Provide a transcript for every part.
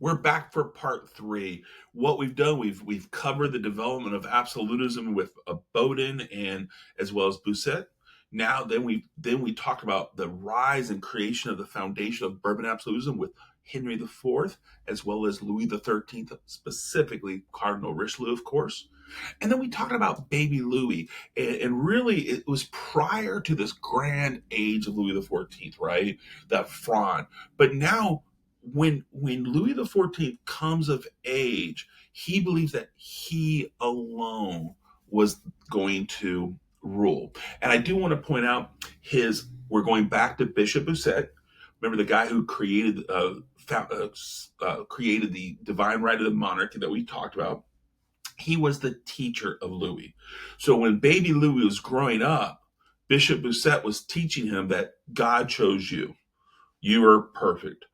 We're back for part three. What we've done, we've covered the development of absolutism with Bowden and as well as Bousset. Now, then we talk about the rise and creation of the foundation of Bourbon absolutism with Henry IV, as well as Louis XIII, specifically Cardinal Richelieu, of course. And then we talked about baby Louis, and really it was prior to this grand age of Louis XIV, right? That Fronde. But now when Louis XIV comes of age, he believes that he alone was going to rule. And I do want to point out we're going back to Bishop Bousset. Remember the guy who created the divine right of the monarchy that we talked about. He was the teacher of Louis. So when baby Louis was growing up, Bishop Bousset was teaching him that God chose you. You are perfect.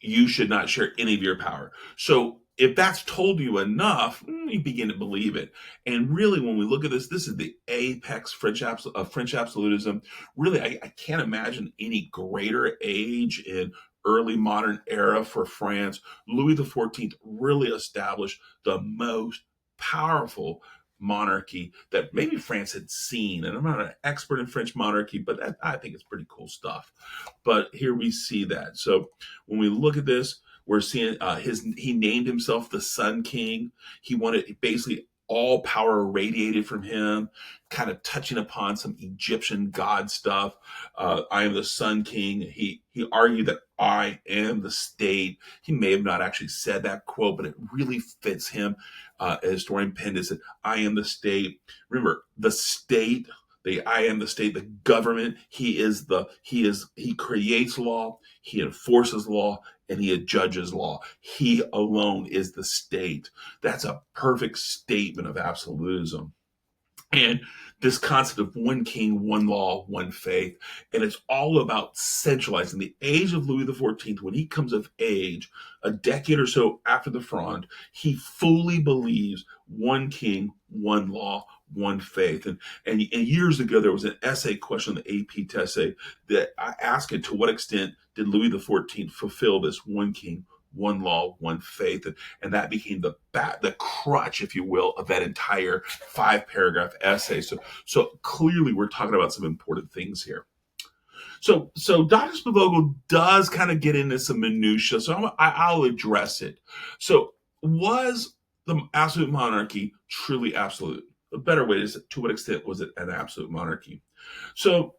You should not share any of your power. So if that's told you enough, you begin to believe it. And really, when we look at this is the apex of French absolutism. Really, I can't imagine any greater age in early modern era for France. Louis XIV really established the most powerful monarchy that maybe France had seen. And I'm not an expert in French monarchy, but I think it's pretty cool stuff. But here we see that. So when we look at this, we're seeing he named himself the Sun King. He wanted basically all power radiated from him, kind of touching upon some Egyptian god stuff. I am the Sun King. He argued that I am the state. He may have not actually said that quote, but it really fits him. A historian penned it, said, I am the state. Remember, the state, I am the state, the government. He creates law, he enforces law, and he judges law. He alone is the state. That's a perfect statement of absolutism. And this concept of one king, one law, one faith. And it's all about centralizing. The age of Louis XIV, when he comes of age, a decade or so after the Fronde, he fully believes one king, one law, one faith. And years ago, there was an essay question on the AP test that I asked it, to what extent did Louis XIV fulfill this one king, one law, one faith, and that became the crutch, if you will, of that entire 5-paragraph essay. So clearly, we're talking about some important things here. So Dr. Spivogel does kind of get into some minutia, so I'll address it. So was the absolute monarchy truly absolute? A better way is, to what extent was it an absolute monarchy? So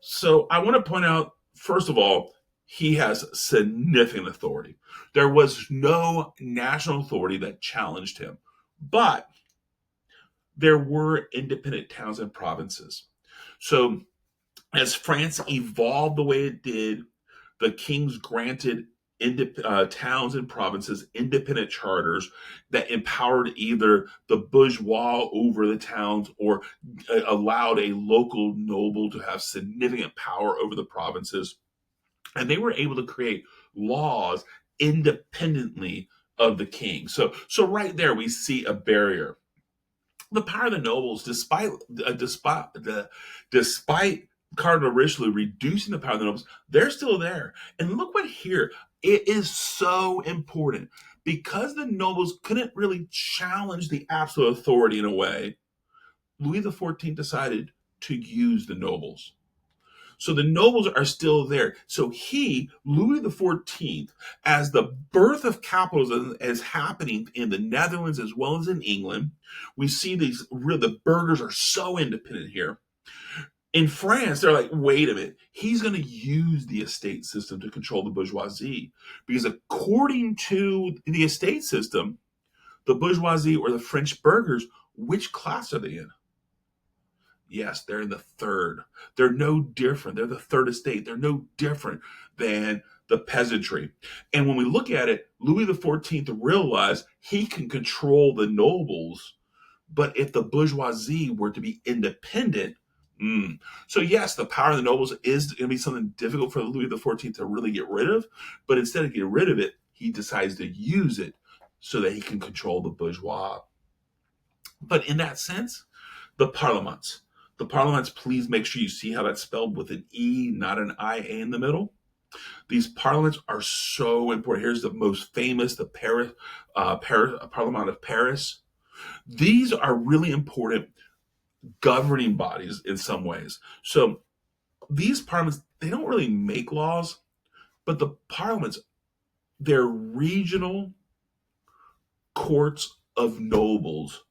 I want to point out, first of all, he has significant authority. There was no national authority that challenged him, but there were independent towns and provinces. So as France evolved the way it did, the kings granted towns and provinces independent charters that empowered either the bourgeois over the towns or allowed a local noble to have significant power over the provinces. And they were able to create laws independently of the king. So right there we see a barrier. The power of the nobles, despite Cardinal Richelieu reducing the power of the nobles, they're still there. And look what here, it is so important because the nobles couldn't really challenge the absolute authority in a way. Louis XIV decided to use the nobles. So the nobles are still there. So Louis XIV, as the birth of capitalism is happening in the Netherlands as well as in England, we see the burghers are so independent here. In France, they're like, wait a minute, he's going to use the estate system to control the bourgeoisie. Because according to the estate system, the bourgeoisie or the French burghers, which class are they in? Yes, they're in the third. They're no different. They're the third estate. They're no different than the peasantry. And when we look at it, Louis XIV realized he can control the nobles, but if the bourgeoisie were to be independent, so yes, the power of the nobles is going to be something difficult for Louis XIV to really get rid of, but instead of getting rid of it, he decides to use it so that he can control the bourgeois. But in that sense, the parlements, please make sure you see how that's spelled with an E, not an IA in the middle. These parliaments are so important. Here's the most famous, the Parliament of Paris. These are really important governing bodies in some ways. So these parliaments, they don't really make laws, but the parliaments, they're regional courts of nobles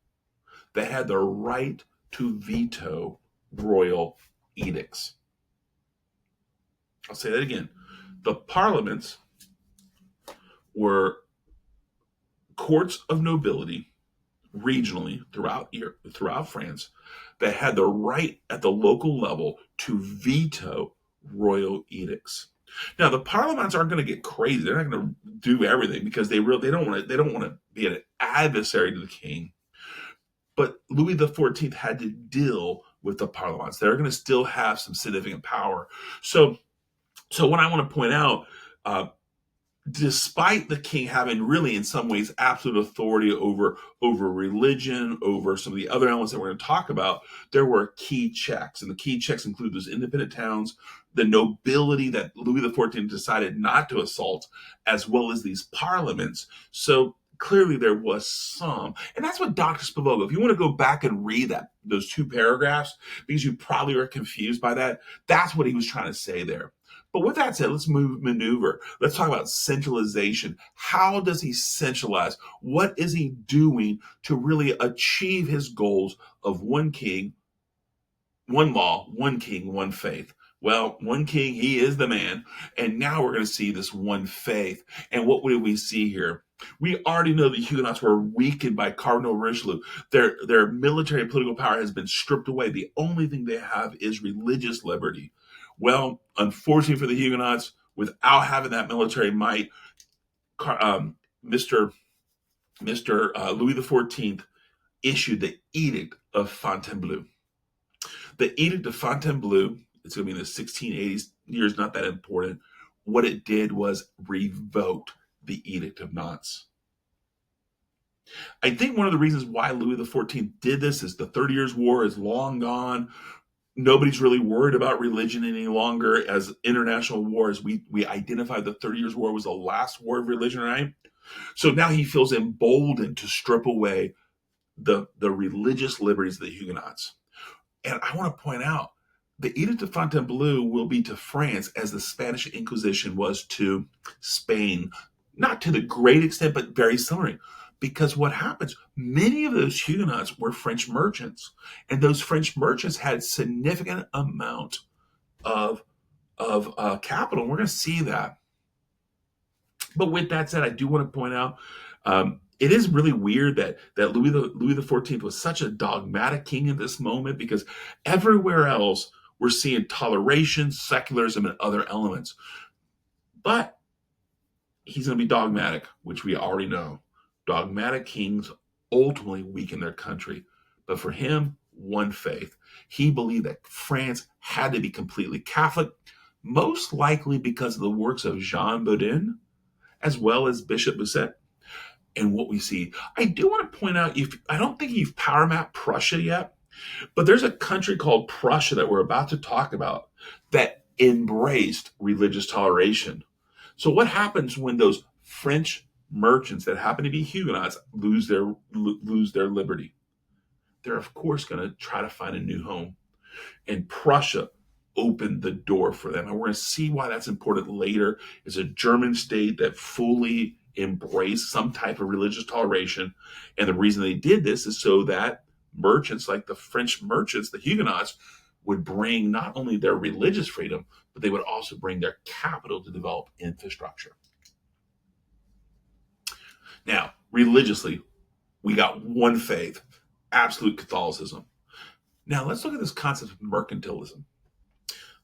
that had the right to veto royal edicts. I'll say that again. The parliaments were courts of nobility regionally throughout France that had the right at the local level to veto royal edicts. Now the parliaments aren't going to get crazy. They're not going to do everything because they don't want to be an adversary to the king. But Louis XIV had to deal with the parliaments. They're going to still have some significant power. So what I want to point out, despite the king having really in some ways absolute authority over religion, over some of the other elements that we're going to talk about, there were key checks. And the key checks include those independent towns, the nobility that Louis XIV decided not to assault, as well as these parliaments. So clearly there was some. And that's what Dr. Spivogo, if you want to go back and read those two paragraphs, because you probably are confused by that, that's what he was trying to say there. But with that said, let's maneuver. Let's talk about centralization. How does he centralize? What is he doing to really achieve his goals of one king, one law, one king, one faith? Well, one king, he is the man. And now we're going to see this one faith. And what do we see here? We already know the Huguenots were weakened by Cardinal Richelieu. Their military and political power has been stripped away. The only thing they have is religious liberty. Well, unfortunately for the Huguenots, without having that military might, Mr. Louis XIV issued the Edict of Fontainebleau. The Edict of Fontainebleau, it's going to be in the 1680s, years not that important. What it did was revoked the Edict of Nantes. I think one of the reasons why Louis XIV did this is the 30 Years' War is long gone. Nobody's really worried about religion any longer. As international wars, we identified the 30 Years' War was the last war of religion, right? So now he feels emboldened to strip away the religious liberties of the Huguenots. And I want to point out, the Edict of Fontainebleau will be to France as the Spanish Inquisition was to Spain. Not to the great extent, but very similar. Because what happens, many of those Huguenots were French merchants, and those French merchants had significant amount of capital. We're going to see that. But with that said, I do want to point out, it is really weird that Louis XIV was such a dogmatic king in this moment, because everywhere else we're seeing toleration, secularism, and other elements. But he's going to be dogmatic, which we already know. Dogmatic kings ultimately weaken their country. But for him, one faith. He believed that France had to be completely Catholic, most likely because of the works of Jean Bodin, as well as Bishop Bousset. And what we see, I do want to point out, I don't think you've power mapped Prussia yet, but there's a country called Prussia that we're about to talk about that embraced religious toleration. So what happens when those French merchants that happen to be Huguenots lose their liberty? They're of course going to try to find a new home, and Prussia opened the door for them. And we're going to see why that's important later. It's a German state that fully embraced some type of religious toleration, and the reason they did this is so that merchants like the French merchants, the Huguenots, would bring not only their religious freedom, but they would also bring their capital to develop infrastructure. Now, religiously, we got one faith, absolute Catholicism. Now, let's look at this concept of mercantilism.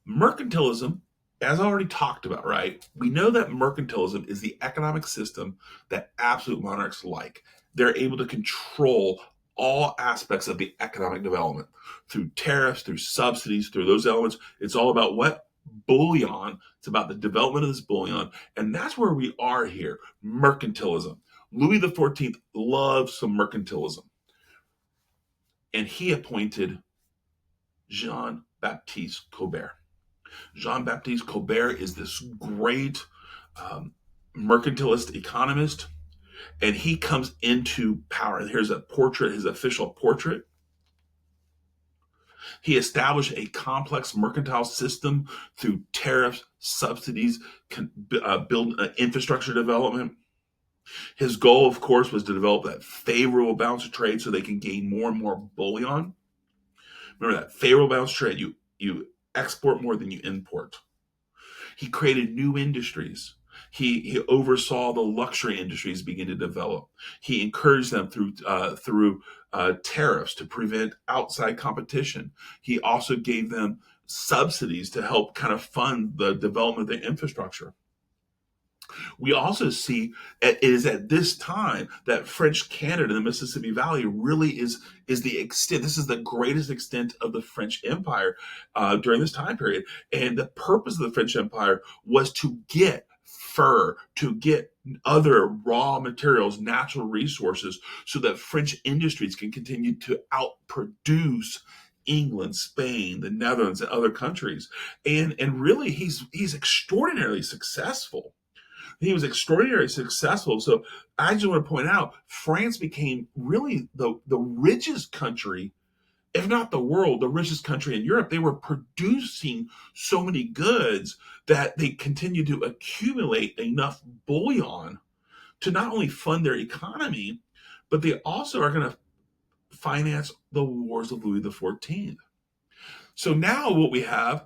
Mercantilism, as I already talked about, right? We know that mercantilism is the economic system that absolute monarchs like. They're able to control all aspects of the economic development through tariffs, through subsidies, through those elements. It's all about what? Bullion. It's about the development of this bullion. And that's where we are here, mercantilism. Louis XIV loved some mercantilism. And he appointed Jean-Baptiste Colbert. Jean-Baptiste Colbert is this great um, mercantilist economist, and he comes into power. And here's a portrait, his official portrait. He established a complex mercantile system through tariffs, subsidies, build infrastructure development. His goal, of course, was to develop that favorable balance of trade so they can gain more and more bullion. Remember that favorable balance of trade, you export more than you import. He created new industries. He oversaw the luxury industries begin to develop. He encouraged them through tariffs to prevent outside competition. He also gave them subsidies to help kind of fund the development of the infrastructure. We also see it is at this time that French Canada, the Mississippi Valley, really is the extent. This is the greatest extent of the French Empire during this time period, and the purpose of the French Empire was to get fur, to get other raw materials, natural resources, so that French industries can continue to outproduce England, Spain, the Netherlands, and other countries. And really, he's extraordinarily successful. He was extraordinarily successful. So I just want to point out, France became really the richest country, if not the world, the richest country in Europe. They were producing so many goods that they continued to accumulate enough bullion to not only fund their economy, but they also are going to finance the wars of Louis XIV. So now what we have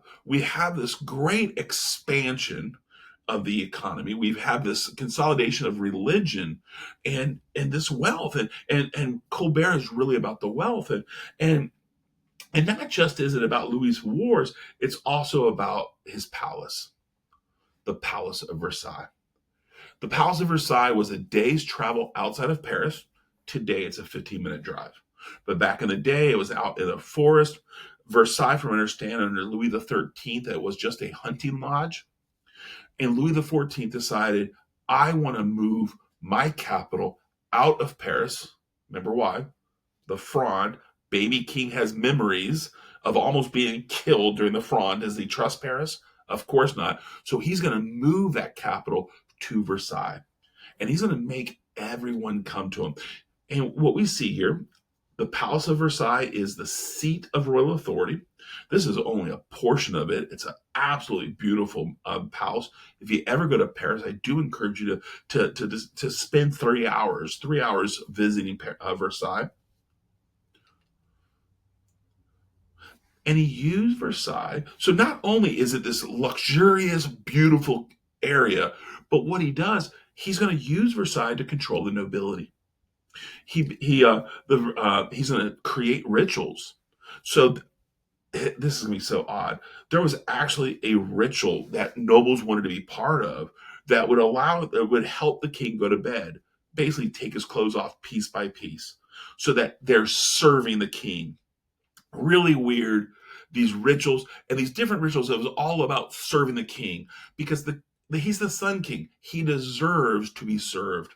this great expansion of the economy. We've had this consolidation of religion and this wealth. And Colbert is really about the wealth. And and not just is it about Louis's wars, it's also about his palace, the Palace of Versailles. The Palace of Versailles was a day's travel outside of Paris. Today it's a 15-minute drive. But back in the day, it was out in a forest. Versailles, from what I understand, under Louis XIII, it was just a hunting lodge. And Louis XIV decided, I want to move my capital out of Paris. Remember why? The Fronde. Baby King has memories of almost being killed during the Fronde. Does he trust Paris? Of course not. So he's going to move that capital to Versailles. And he's going to make everyone come to him. And what we see here, the Palace of Versailles is the seat of royal authority. This is only a portion of it. It's an absolutely beautiful palace. If you ever go to Paris, I do encourage you to spend 3 hours visiting Versailles. And he used Versailles. So not only is it this luxurious, beautiful area, but what he does, he's going to use Versailles to control the nobility. He's going to create rituals. So this is going to be so odd. There was actually a ritual that nobles wanted to be part of that would help the king go to bed, basically take his clothes off piece by piece, so that they're serving the king. Really weird, these rituals and these different rituals. It was all about serving the king because he's the Sun King. He deserves to be served.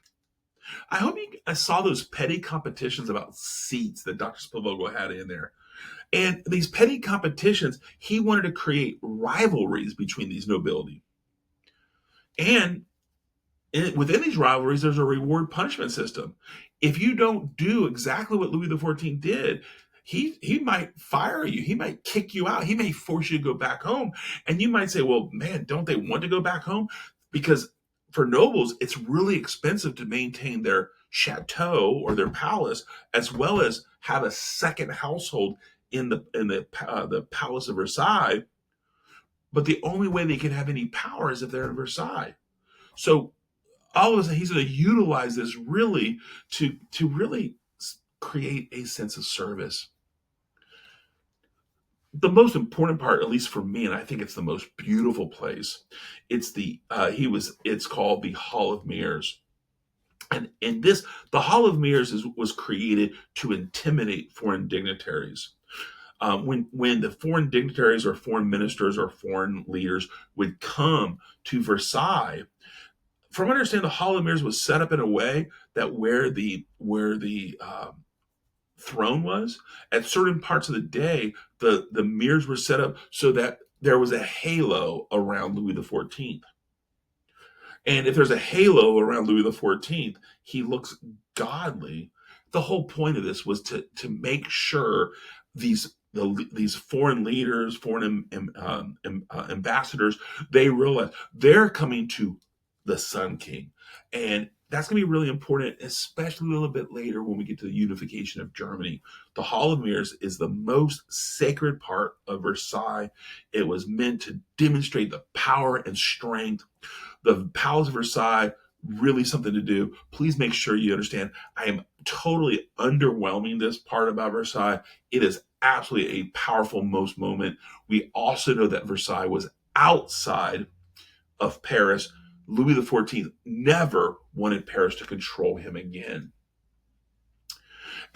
I hope you saw those petty competitions about seats that Dr. Spavogo had in there. And these petty competitions, he wanted to create rivalries between these nobility. And within these rivalries, there's a reward punishment system. If you don't do exactly what Louis XIV did, he might fire you. He might kick you out. He may force you to go back home. And you might say, well, man, don't they want to go back home? Because for nobles, it's really expensive to maintain their chateau or their palace, as well as have a second household in the Palace of Versailles. But the only way they can have any power is if they're in Versailles. So all of a sudden, he's going to utilize this really to really create a sense of service. The most important part, at least for me, and I think it's the most beautiful place, it's called the Hall of Mirrors. And in this, the Hall of Mirrors was created to intimidate foreign dignitaries. When the foreign dignitaries or foreign ministers or foreign leaders would come to Versailles, from what I understand, the Hall of Mirrors was set up in a way that where the throne was, at certain parts of the day, the mirrors were set up so that there was a halo around Louis XIV. And if there's a halo around Louis XIV, he looks godly. The whole point of this was to make sure these foreign leaders, foreign ambassadors, they realize they're coming to the Sun King, and that's going to be really important, especially a little bit later when we get to the unification of Germany. The Hall of Mirrors is the most sacred part of Versailles. It was meant to demonstrate the power and strength. The Palace of Versailles, really something to do. Please make sure you understand, I am totally underwhelming this part about Versailles. It is absolutely a powerful most moment. We also know that Versailles was outside of Paris. Louis XIV never wanted Paris to control him again.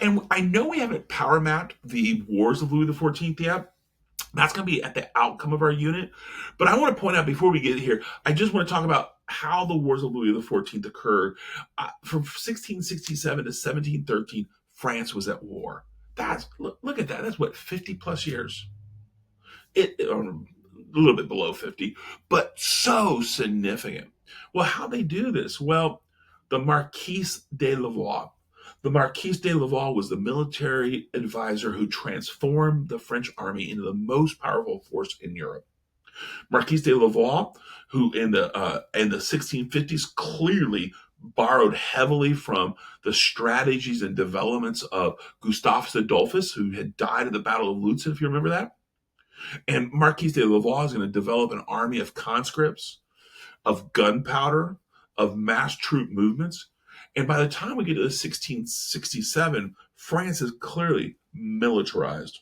And I know we haven't power mapped the wars of Louis XIV yet. That's going to be at the outcome of our unit. But I want to point out before we get here, I just want to talk about how the wars of Louis XIV occurred. From 1667 to 1713, France was at war. Look at that. That's what, 50 plus years. A little bit below 50, but so significant. Well, how they do this? Well, the Marquis de Laval. The Marquis de Laval was the military advisor who transformed the French army into the most powerful force in Europe. Marquis de Laval, who in the 1650s clearly borrowed heavily from the strategies and developments of Gustavus Adolphus, who had died at the Battle of Lutzen, if you remember that. And Marquis de Laval is going to develop an army of conscripts, of gunpowder, of mass troop movements. And by the time we get to 1667, France is clearly militarized.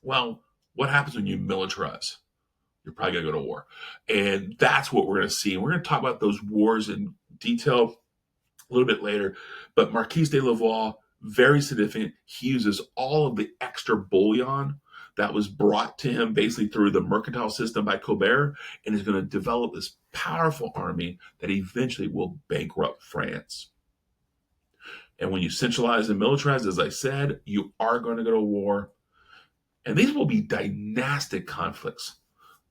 Well, what happens when you militarize? You're probably going to go to war. And that's what we're going to see. And we're going to talk about those wars in detail a little bit later. But Marquis de Laval, very significant. He uses all of the extra bullion that was brought to him basically through the mercantile system by Colbert, and is going to develop this powerful army that eventually will bankrupt France. And when you centralize and militarize, as I said, you are going to go to war. And these will be dynastic conflicts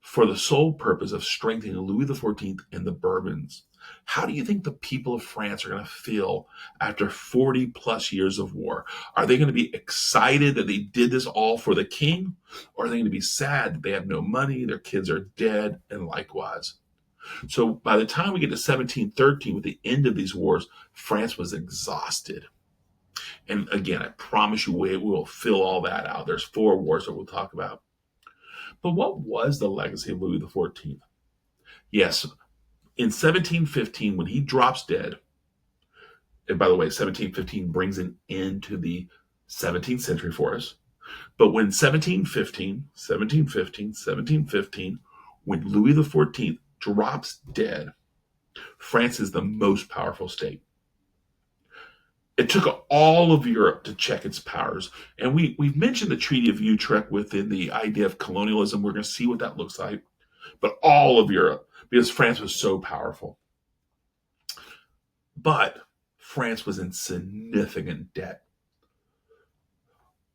for the sole purpose of strengthening Louis XIV and the Bourbons. How do you think the people of France are going to feel after 40 plus years of war? Are they going to be excited that they did this all for the king? Or are they going to be sad that they have no money, their kids are dead, and likewise? So by the time we get to 1713, with the end of these wars, France was exhausted. And again, I promise you we will fill all that out. There's 4 wars that we'll talk about. But what was the legacy of Louis XIV? Yes, in 1715, when he drops dead, and by the way, 1715 brings an end to the 17th century for us. But when 1715, when Louis XIV drops dead, France is the most powerful state. It took all of Europe to check its powers. And we've mentioned the Treaty of Utrecht within the idea of colonialism. We're going to see what that looks like. But all of Europe, because France was so powerful. But France was in significant debt.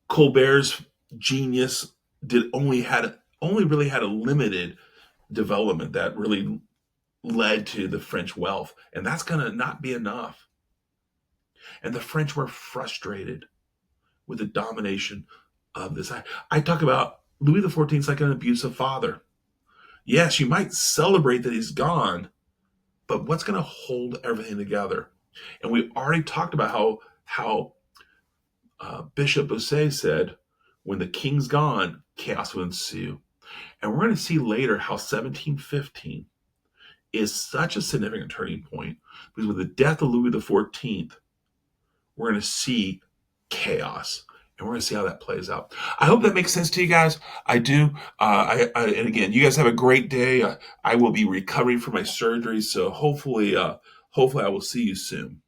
Colbert's genius only really had a limited development that really led to the French wealth. And that's going to not be enough. And the French were frustrated with the domination of this. I talk about Louis XIV is like an abusive father. Yes, you might celebrate that he's gone, but what's going to hold everything together? And we already talked about how Bishop Bossuet said, when the king's gone, chaos will ensue. And we're going to see later how 1715 is such a significant turning point, because with the death of Louis XIV, we're going to see chaos. And we're going to see how that plays out. I hope that makes sense to you guys. I do. And again, you guys have a great day. I will be recovering from my surgery, so hopefully I will see you soon.